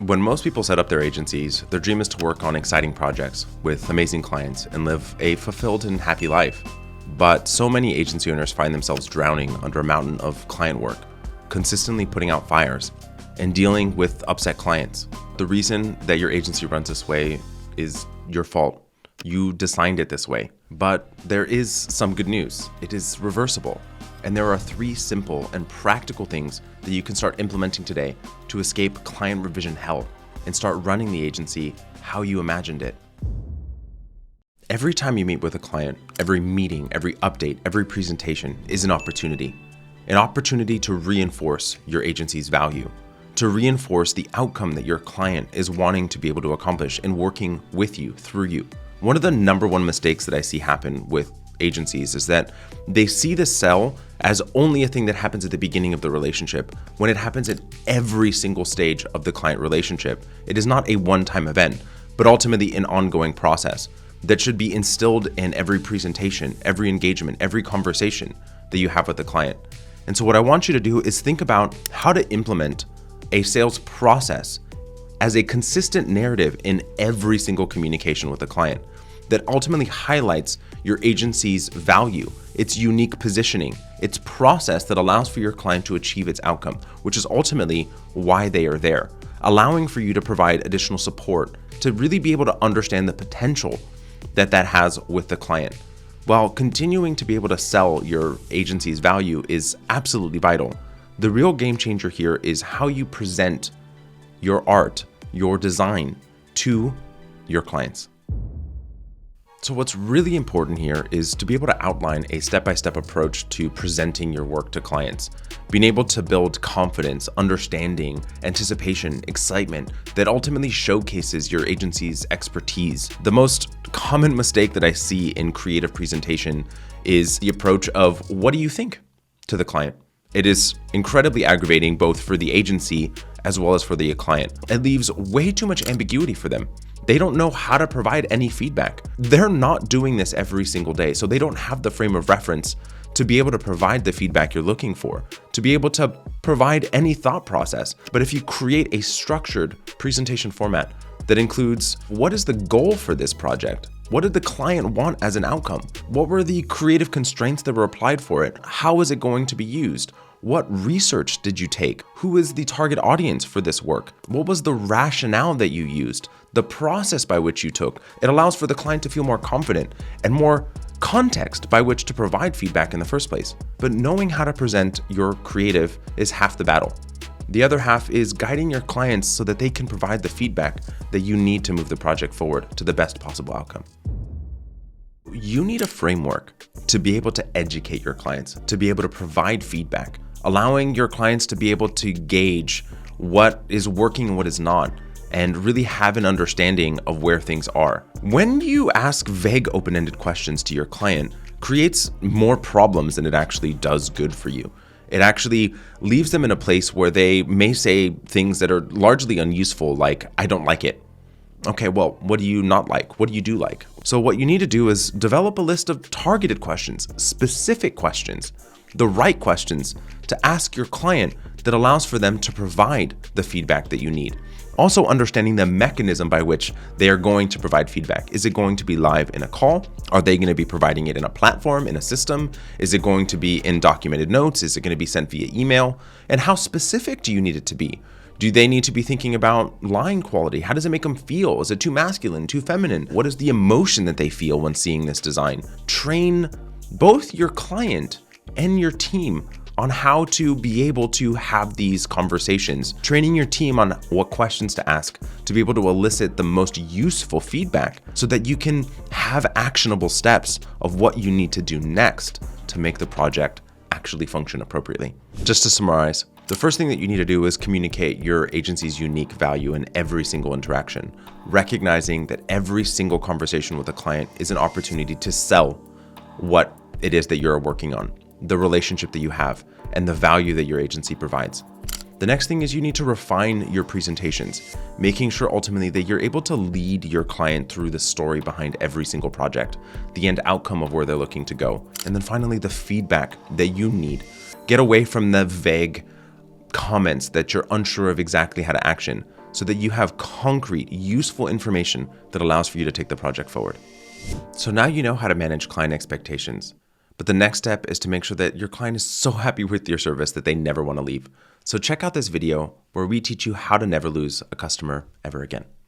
When most people set up their agencies, their dream is to work on exciting projects with amazing clients and live a fulfilled and happy life. But so many agency owners find themselves drowning under a mountain of client work, consistently putting out fires and dealing with upset clients. The reason that your agency runs this way is your fault. You designed it this way. But there is some good news. It is reversible. And there are 3 simple and practical things that you can start implementing today to escape client revision hell and start running the agency how you imagined it. Every time you meet with a client, every meeting, every update, every presentation is an opportunity to reinforce your agency's value, to reinforce the outcome that your client is wanting to be able to accomplish and working with you, through you. One of the number one mistakes that I see happen with agencies is that they see the sell as only a thing that happens at the beginning of the relationship, when it happens at every single stage of the client relationship. It is not a one-time event, but ultimately an ongoing process that should be instilled in every presentation, every engagement, every conversation that you have with the client. And so what I want you to do is think about how to implement a sales process as a consistent narrative in every single communication with the client that ultimately highlights your agency's value, its unique positioning, its process that allows for your client to achieve its outcome, which is ultimately why they are there, allowing for you to provide additional support to really be able to understand the potential that has with the client. While continuing to be able to sell your agency's value is absolutely vital, the real game changer here is how you present your art, your design to your clients. So what's really important here is to be able to outline a step-by-step approach to presenting your work to clients, being able to build confidence, understanding, anticipation, excitement that ultimately showcases your agency's expertise. The most common mistake that I see in creative presentation is the approach of "what do you think?" to the client. It is incredibly aggravating both for the agency as well as for the client. It leaves way too much ambiguity for them. They don't know how to provide any feedback. They're not doing this every single day, so they don't have the frame of reference to be able to provide the feedback you're looking for, to be able to provide any thought process. But if you create a structured presentation format that includes what is the goal for this project? What did the client want as an outcome? What were the creative constraints that were applied for it? How is it going to be used? What research did you take? Who is the target audience for this work? What was the rationale that you used? The process by which you took? It allows for the client to feel more confident and more context by which to provide feedback in the first place. But knowing how to present your creative is half the battle. The other half is guiding your clients so that they can provide the feedback that you need to move the project forward to the best possible outcome. You need a framework to be able to educate your clients, to be able to provide feedback, allowing your clients to be able to gauge what is working and what is not, and really have an understanding of where things are. When you ask vague open-ended questions to your client, creates more problems than it actually does good for you. It actually leaves them in a place where they may say things that are largely unuseful, like, "I don't like it." Okay, well, what do you not like? What do you do like? So what you need to do is develop a list of targeted questions, specific questions, the right questions to ask your client that allows for them to provide the feedback that you need. Also understanding the mechanism by which they are going to provide feedback. Is it going to be live in a call? Are they going to be providing it in a platform, in a system? Is it going to be in documented notes? Is it going to be sent via email? And how specific do you need it to be? Do they need to be thinking about line quality? How does it make them feel? Is it too masculine, too feminine? What is the emotion that they feel when seeing this design? Train both your client and your team on how to be able to have these conversations, training your team on what questions to ask to be able to elicit the most useful feedback so that you can have actionable steps of what you need to do next to make the project actually function appropriately. Just to summarize, the first thing that you need to do is communicate your agency's unique value in every single interaction, recognizing that every single conversation with a client is an opportunity to sell what it is that you're working on, the relationship that you have, and the value that your agency provides. The next thing is you need to refine your presentations, making sure ultimately that you're able to lead your client through the story behind every single project, the end outcome of where they're looking to go, and then finally the feedback that you need. Get away from the vague comments that you're unsure of exactly how to action. so that you have concrete, useful information that allows for you to take the project forward. So now you know how to manage client expectations. But the next step is to make sure that your client is so happy with your service that they never want to leave. So check out this video where we teach you how to never lose a customer ever again.